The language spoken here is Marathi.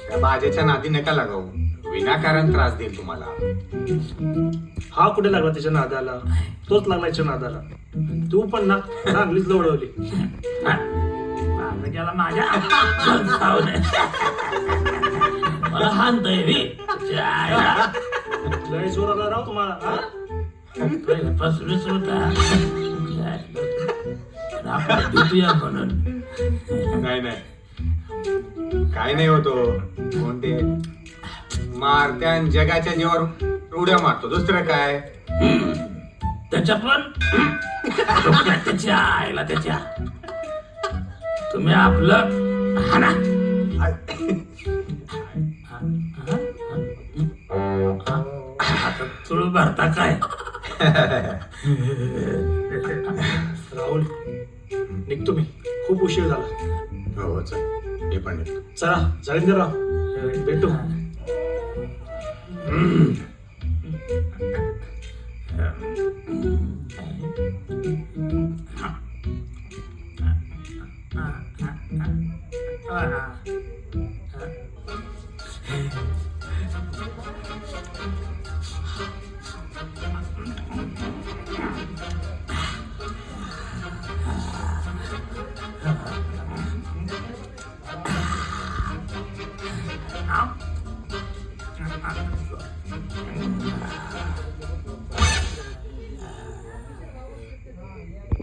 त्या बाजेच्या नादी नका लागाऊ, विनाकारण त्रास देईल तुम्हाला. हा कुठे लागला त्याच्या नादाला, तोच लागला त्याच्या नादाला. तू पण ना चांगलीच लवडवली. गेला माझ्या मला हानतय रे. लय जोर आला राव तुम्हाला. हा? फसवीस होता आपण भेटूया म्हणून. नाही नाही, काय नाही होतो. कोणते मारत्या आणि जगाच्या जीवावर उड्या मारतो, दुसरं काय. त्याच्या पण त्याच्या आईला त्याच्या. तुम्ही आपलं हाना. आता तुळ भरता काय. राहुल निघतो मी, खूप उशीर झाला. हो चल, हे पण येतो. चला जालिंदरराव, भेटू.